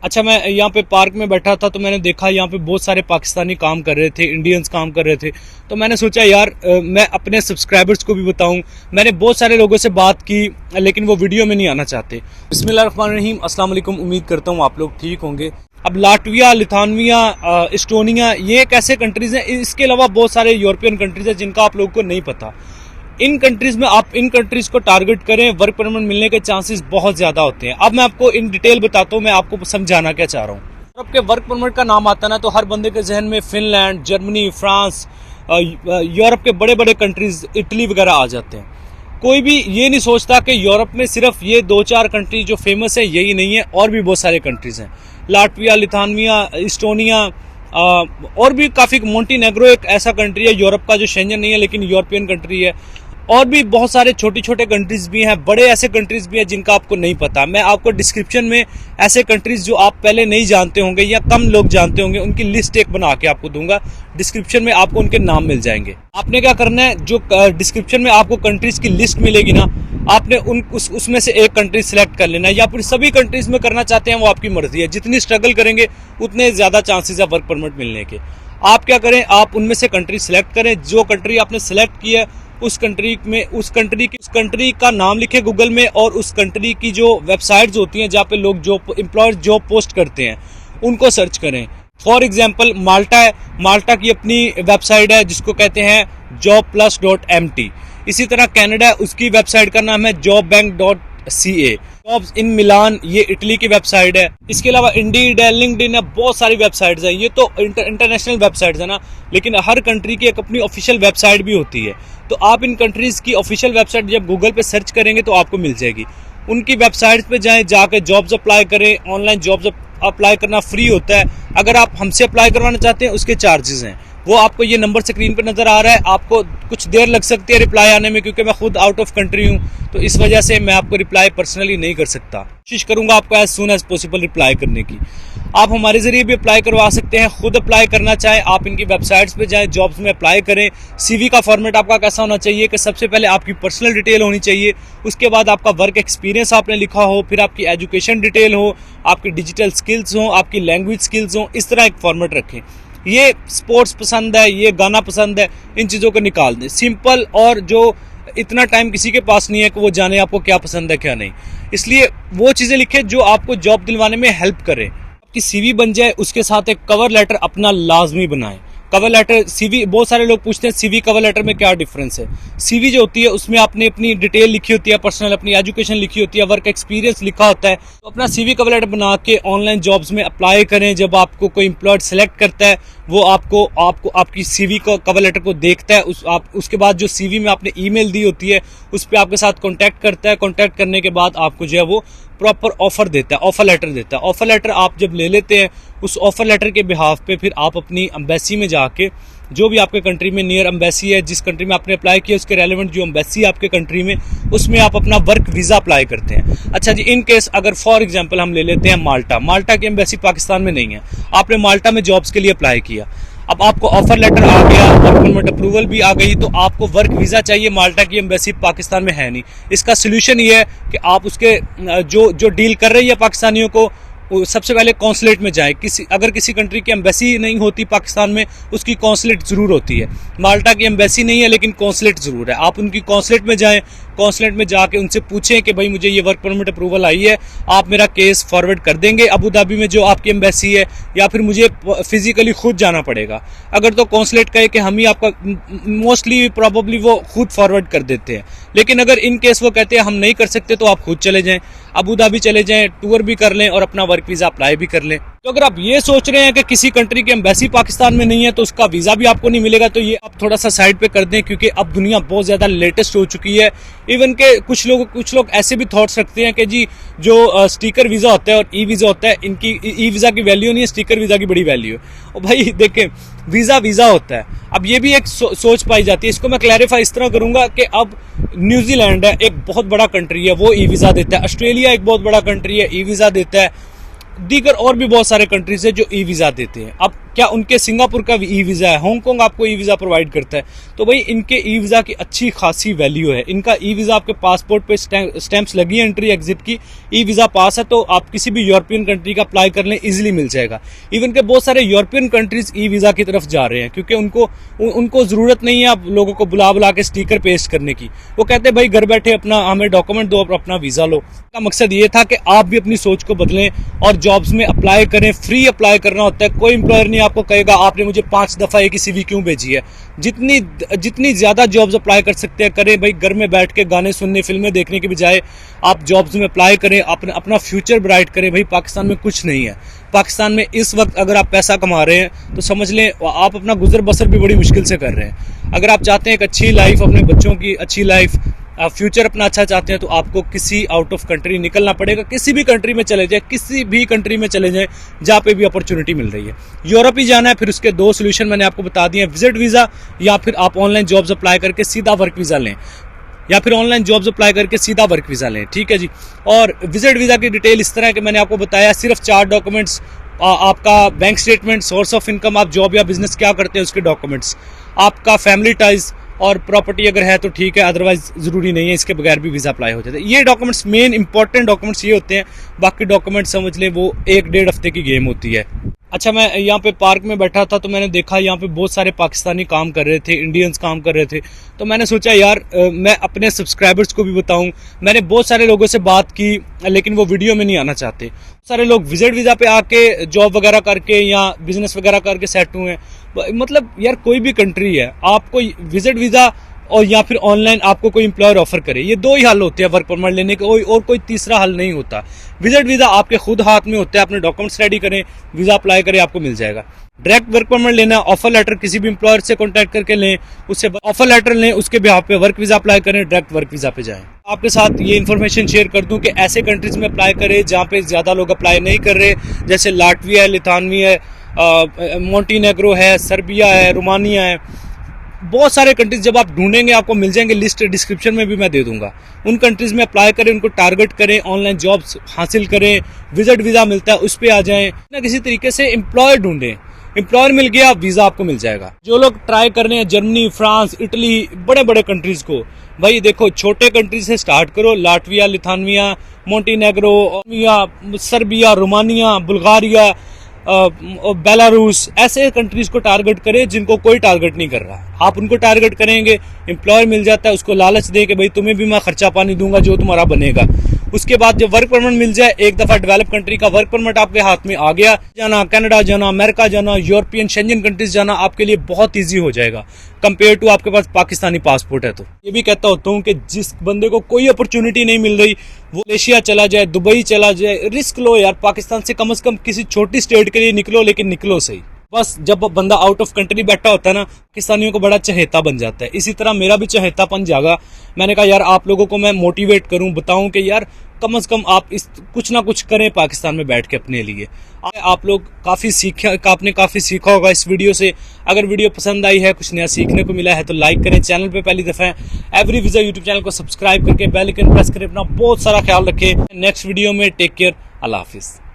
अच्छा, मैं यहाँ पे पार्क में बैठा था तो मैंने देखा यहाँ पे बहुत सारे पाकिस्तानी काम कर रहे थे, इंडियंस काम कर रहे थे। तो मैंने सोचा यार मैं अपने सब्सक्राइबर्स को भी बताऊं। मैंने बहुत सारे लोगों से बात की लेकिन वो वीडियो में नहीं आना चाहते। बिस्मिल्लाहिर्रहमानिर्रहीम, अस्सलाम वालेकुम। उम्मीद करता हूँ आप लोग ठीक होंगे। अब लाटविया, लिथानविया, एस्टोनिया, ये एक ऐसे कंट्रीज़ हैं, इसके अलावा बहुत सारे यूरोपियन कंट्रीज़ हैं जिनका आप लोगों को नहीं पता। इन कंट्रीज में आप इन कंट्रीज को टारगेट करें, वर्क परमिट मिलने के चांसेस बहुत ज्यादा होते हैं। अब मैं आपको इन डिटेल बताता हूँ, मैं आपको समझाना क्या चाह रहा हूँ। यूरोप के वर्क परमिट का नाम आता है ना तो हर बंदे के जहन में फिनलैंड, जर्मनी, फ्रांस, यूरोप के बड़े बड़े कंट्रीज, इटली वगैरह आ जाते हैं। कोई भी ये नहीं सोचता कि यूरोप में सिर्फ ये 2-4 कंट्री जो फेमस है यही नहीं है, और भी बहुत सारे कंट्रीज हैं। लाटविया, लिथानविया, इस्टोनिया, और भी काफ़ी, मोंटीनेग्रो एक ऐसा कंट्री है यूरोप का जो शेंजन नहीं है लेकिन यूरोपियन कंट्री है। और भी बहुत सारे छोटे छोटे कंट्रीज भी हैं, बड़े ऐसे कंट्रीज भी हैं जिनका आपको नहीं पता। मैं आपको डिस्क्रिप्शन में ऐसे कंट्रीज जो आप पहले नहीं जानते होंगे या कम लोग जानते होंगे उनकी लिस्ट एक बना के आपको दूंगा। डिस्क्रिप्शन में आपको उनके नाम मिल जाएंगे। आपने क्या करना है, जो डिस्क्रिप्शन में आपको कंट्रीज की लिस्ट मिलेगी ना, आपने उसमें से एक कंट्री सेलेक्ट कर लेना है, या फिर सभी कंट्रीज में करना चाहते हैं वो आपकी मर्जी है। जितनी स्ट्रगल करेंगे उतने ज़्यादा चांसेस है वर्क परमिट मिलने के। आप क्या करें, आप उनमें से कंट्री सेलेक्ट करें। जो कंट्री आपने सेलेक्ट की है उस कंट्री का नाम लिखे गूगल में, और उस कंट्री की जो वेबसाइट्स होती हैं जहाँ पे लोग एम्प्लॉयर्स जॉब पोस्ट करते हैं उनको सर्च करें। फॉर एग्जांपल माल्टा है, माल्टा की अपनी वेबसाइट है जिसको कहते हैं jobplus.mt। इसी तरह कनाडा है, उसकी वेबसाइट का नाम है jobbank.ca। जॉब्स इन मिलान, ये इटली की वेबसाइट है। इसके अलावा इंडीड है, लिंक्डइन है, बहुत सारी वेबसाइट्स हैं। ये तो इंटरनेशनल वेबसाइट्स है ना, लेकिन हर कंट्री की एक अपनी ऑफिशियल वेबसाइट भी होती है। तो आप इन कंट्रीज़ की ऑफिशियल वेबसाइट जब गूगल पे सर्च करेंगे तो आपको मिल जाएगी। उनकी वेबसाइट्स पे जाएं, जाकर जॉब्स अप्लाई करें। ऑनलाइन जॉब्स अप्लाई करना फ्री होता है। अगर आप हमसे अप्लाई करवाना चाहते हैं उसके चार्जेस हैं। वो आपको ये नंबर स्क्रीन पे नज़र आ रहा है। आपको कुछ देर लग सकती है रिप्लाई आने में, क्योंकि मैं खुद आउट ऑफ कंट्री हूँ, तो इस वजह से मैं आपको रिप्लाई पर्सनली नहीं कर सकता। कोशिश करूँगा आपको as soon as possible reply करने की। आप हमारे ज़रिए भी अप्लाई करवा सकते हैं। खुद अप्लाई करना चाहें आप इनकी वेबसाइट्स पे जाएं, जॉब्स में अप्लाई करें। सीवी का फॉर्मेट आपका कैसा होना चाहिए कि सबसे पहले आपकी पर्सनल डिटेल होनी चाहिए, उसके बाद आपका वर्क एक्सपीरियंस आपने लिखा हो, फिर आपकी एजुकेशन डिटेल हो, आपकी डिजिटल स्किल्स हो, आपकी लैंग्वेज स्किल्स हो। इस तरह एक फॉर्मेट रखें। ये स्पोर्ट्स पसंद है, ये गाना पसंद है, इन चीज़ों को निकाल दें। सिंपल, और जो इतना टाइम किसी के पास नहीं है कि वो जाने आपको क्या पसंद है क्या नहीं, इसलिए वो चीज़ें लिखें जो आपको जॉब दिलवाने में हेल्प करें। आपकी सीवी बन जाए, उसके साथ एक कवर लेटर अपना लाजमी बनाएं। कवर लेटर, सीवी, बहुत सारे लोग पूछते हैं सीवी कवर लेटर में क्या डिफरेंस है। सीवी जो होती है उसमें आपने अपनी डिटेल लिखी होती है, पर्सनल अपनी एजुकेशन लिखी होती है, वर्क एक्सपीरियंस लिखा होता है। तो अपना सीवी कवर लेटर बना के ऑनलाइन जॉब्स में अप्लाई करें। जब आपको कोई एम्प्लॉयर सेलेक्ट करता है वो आपको आपकी सीवी को, कवर लेटर को देखता है। उसके बाद जो सीवी में आपने ईमेल दी होती है उस पर आपके साथ कॉन्टैक्ट करता है। कॉन्टैक्ट करने के बाद आपको जो है वो प्रॉपर ऑफर देता है, ऑफर लेटर देता है। ऑफर लेटर आप जब ले लेते हैं, उस ऑफर लेटर के बिहाफ पे फिर आप अपनी एम्बेसी में जाके, जो भी आपके कंट्री में नियर एम्बेसी है, जिस कंट्री में आपने अप्लाई किया उसके रेलेवेंट जो एम्बेसी है आपके कंट्री में, उसमें आप अपना वर्क वीज़ा अप्लाई करते हैं। अच्छा जी, इन केस अगर फॉर एग्जांपल हम ले लेते हैं माल्टा, माल्टा की एम्बेसी पाकिस्तान में नहीं है, आपने माल्टा में जॉब्स के लिए अप्लाई किया, अब आपको ऑफर लेटर आ गया, वर्क परमिट अप्रूवल भी आ गई, तो आपको वर्क वीज़ा चाहिए। माल्टा की एम्बेसी पाकिस्तान में है नहीं। इसका सोल्यूशन ये है कि आप उसके जो डील कर रही है पाकिस्तानियों को, सबसे पहले कौंसलेट में जाए। अगर किसी कंट्री की एम्बेसी नहीं होती पाकिस्तान में, उसकी कौंसलेट ज़रूर होती है। माल्टा की एम्बेसी नहीं है लेकिन कौंसलेट ज़रूर है। आप उनकी कौंसलेट में जाएं, कौंसलेट में जाके उनसे पूछें कि भाई मुझे ये वर्क परमिट अप्रूवल आई है, आप मेरा केस फॉरवर्ड कर देंगे अबू धाबी में जो आपकी एम्बेसी है, या फिर मुझे फिजिकली खुद जाना पड़ेगा। अगर तो कौंसलेट कहे कि हम ही आपका, मोस्टली प्रॉबली वो खुद फॉरवर्ड कर देते हैं। लेकिन अगर इन केस वो कहते हैं हम नहीं कर सकते तो आप खुद चले जाएं, अबू धाबी चले जाएं, टूर भी कर लें और अपना वर्क वीज़ा अप्लाई भी कर लें। तो अगर आप ये सोच रहे हैं कि किसी कंट्री की एम्बेसी पाकिस्तान में नहीं है तो उसका वीज़ा भी आपको नहीं मिलेगा, तो ये आप थोड़ा सा साइड पे कर दें, क्योंकि अब दुनिया बहुत ज़्यादा लेटेस्ट हो चुकी है। इवन के कुछ लोग ऐसे भी थॉट्स रखते हैं कि जी जो स्टिकर वीज़ा होता है और ई वीज़ा होता है, इनकी ई वीज़ा की वैल्यू नहीं है, स्टिकर वीज़ा की बड़ी वैल्यू है। और भाई देखें, वीज़ा होता है। अब ये भी एक सोच पाई जाती है। इसको मैं क्लैरिफाई इस तरह करूँगा कि अब न्यूजीलैंड है, एक बहुत बड़ा कंट्री है, वो ई वीज़ा देता है। ऑस्ट्रेलिया एक बहुत बड़ा कंट्री है, ई वीज़ा देता है। दीगर और भी बहुत सारे कंट्रीज है जो ई वीज़ा देते हैं। अब क्या उनके सिंगापुर का ई वीज़ा है, हांगकांग आपको ई वीज़ा प्रोवाइड करता है। तो भाई इनके ई वीज़ा की अच्छी खासी वैल्यू है। इनका ई वीज़ा आपके पासपोर्ट पे स्टैंप्स लगी है एंट्री एग्जिट की, ई वीज़ा पास है तो आप किसी भी यूरोपियन कंट्री का अप्लाई कर लें, इजीली मिल जाएगा। इवन के बहुत सारे यूरोपियन कंट्रीज ई वीज़ा की तरफ जा रहे हैं क्योंकि उनको ज़रूरत नहीं है आप लोगों को बुला बुला के स्टिकर पेस्ट करने की। वो कहते हैं भाई घर बैठे अपना हमें डॉक्यूमेंट दो, अपना वीज़ा लो। का मकसद ये था कि आप भी अपनी सोच को बदलें और जॉब्स में अप्लाई करें। फ्री अप्लाई करना होता है, कोई एम्प्लॉयर नहीं आपको कहेगा आपने मुझे 5 दफ़ा एक ही CV क्यों भेजी है। जितनी ज़्यादा जॉब्स अप्लाई कर सकते हैं करें भाई। घर में बैठ के गाने सुनने, फिल्में देखने के बजाय आप जॉब्स में अप्लाई करें, अपना फ्यूचर ब्राइट करें। भाई पाकिस्तान में कुछ नहीं है। पाकिस्तान में इस वक्त अगर आप पैसा कमा रहे हैं तो समझ लें आप अपना गुजर बसर भी बड़ी मुश्किल से कर रहे हैं। अगर आप चाहते हैं एक अच्छी लाइफ, अपने बच्चों की अच्छी लाइफ, फ्यूचर अपना अच्छा चाहते हैं तो आपको किसी आउट ऑफ कंट्री निकलना पड़ेगा। किसी भी कंट्री में चले जाए, किसी भी कंट्री में चले जाएं जहाँ पे भी अपॉर्चुनिटी मिल रही है। यूरोप ही जाना है, फिर उसके 2 सोल्यूशन मैंने आपको बता दिए, विजिट वीज़ा या फिर आप ऑनलाइन जॉब्स अप्लाई करके सीधा वर्क वीज़ा लें, या फिर ऑनलाइन जॉब्स अप्लाई करके सीधा वर्क वीज़ा लें। ठीक है जी। और विजिट वीज़ा की डिटेल इस तरह के मैंने आपको बताया, सिर्फ 4 डॉक्यूमेंट्स, आपका bank statement, source of income, आप जॉब या बिजनेस क्या करते हैं उसके डॉक्यूमेंट्स, आपका फैमिली टाइज और प्रॉपर्टी अगर है तो ठीक है, अदरवाइज ज़रूरी नहीं है, इसके बगैर भी वीज़ा अप्लाई हो जाता है। ये डॉक्यूमेंट्स मेन इंपॉर्टेंट डॉक्यूमेंट्स ये होते हैं, बाकी डॉक्यूमेंट्स समझ लें वो 1-1.5 हफ्ते की गेम होती है। अच्छा, मैं यहाँ पे पार्क में बैठा था तो मैंने देखा यहाँ पे बहुत सारे पाकिस्तानी काम कर रहे थे, इंडियंस काम कर रहे थे। तो मैंने सोचा यार मैं अपने सब्सक्राइबर्स को भी बताऊं। मैंने बहुत सारे लोगों से बात की लेकिन वो वीडियो में नहीं आना चाहते। सारे लोग विजिट वीज़ा पे आके जॉब वगैरह करके या बिजनेस वगैरह करके सेट हुए हैं। मतलब यार कोई भी कंट्री है, आपको विजिट वीज़ा और या फिर ऑनलाइन आपको कोई एम्प्लॉयर ऑफर करे, ये 2 ही हल होते हैं वर्क परमिट लेने के, और कोई तीसरा हल नहीं होता। विजिट वीज़ा आपके खुद हाथ में होता है, अपने डॉक्यूमेंट्स रेडी करें, वीज़ा अप्लाई करें, आपको मिल जाएगा। डायरेक्ट वर्क परमिट लेना, ऑफर लेटर किसी भी एम्प्लॉयर से कॉन्टैक्ट करके लें, उससे ऑफर लेटर लें, उसके बिहाफ पे वर्क वीज़ा अप्लाई करें, डायरेक्ट वर्क वीज़ा पे जाएं। आपके साथ ये इन्फॉर्मेशन शेयर कर दूं कि ऐसे कंट्रीज में अप्लाई करें जहाँ पे ज़्यादा लोग अप्लाई नहीं कर रहे, जैसे लाटविया है, लिथानविया है, मोंटीनेग्रो है, सर्बिया है, रोमानिया है। बहुत सारे कंट्रीज जब आप ढूंढेंगे आपको मिल जाएंगे, लिस्ट डिस्क्रिप्शन में भी मैं दे दूंगा। उन कंट्रीज में अप्लाई करें, उनको टारगेट करें, ऑनलाइन जॉब्स हासिल करें, विजिट वीज़ा मिलता है उस पर आ जाएं, ना किसी तरीके से एम्प्लॉयर ढूंढें। एम्प्लॉयर मिल गया, वीज़ा आपको मिल जाएगा। जो लोग ट्राई कर रहे हैं जर्मनी, फ्रांस, इटली, बड़े बड़े कंट्रीज को, भाई देखो छोटे कंट्रीज से स्टार्ट करो, Latvia, Lithuania, Montenegro, Serbia, Romania, Bulgaria, Belarus, ऐसे कंट्रीज को टारगेट करें जिनको कोई टारगेट नहीं कर रहा। आप उनको टारगेट करेंगे, एम्प्लॉयर मिल जाता है, उसको लालच दे कि भाई तुम्हें भी मैं खर्चा पानी दूंगा जो तुम्हारा बनेगा। उसके बाद जब वर्क परमिट मिल जाए, एक दफ़ा डेवलप कंट्री का वर्क परमिट आपके हाथ में आ गया, जाना कनाडा जाना, अमेरिका जाना, यूरोपियन शेंजन कंट्रीज जाना आपके लिए बहुत ईजी हो जाएगा कंपेयर टू आपके पास पाकिस्तानी पासपोर्ट है। तो ये भी कहता होता हूँ कि जिस बंदे को कोई अपॉर्चुनिटी नहीं मिल रही वो मलेशिया चला जाए, दुबई चला जाए, रिस्क लो यार। पाकिस्तान से कम किसी छोटी स्टेट के लिए निकलो, लेकिन निकलो सही। बस जब बंदा आउट ऑफ कंट्री बैठा होता है ना, पाकिस्तानियों को बड़ा चहेता बन जाता है। इसी तरह मेरा भी चहेतापन जागा। मैंने कहा यार आप लोगों को मैं मोटिवेट करूं, बताऊं कि यार कम से कम आप इस कुछ ना कुछ करें पाकिस्तान में बैठ के अपने लिए। आप लोग आपने काफ़ी सीखा होगा इस वीडियो से। अगर वीडियो पसंद आई है, कुछ नया सीखने को मिला है तो लाइक करें। चैनल पे पहली दफ़ा है एवरी वीज़ा यूट्यूब चैनल को सब्सक्राइब करके बेल आइकन प्रेस करें। अपना बहुत सारा ख्याल रखें। नेक्स्ट वीडियो में टेक केयर, अल्लाह हाफिज़।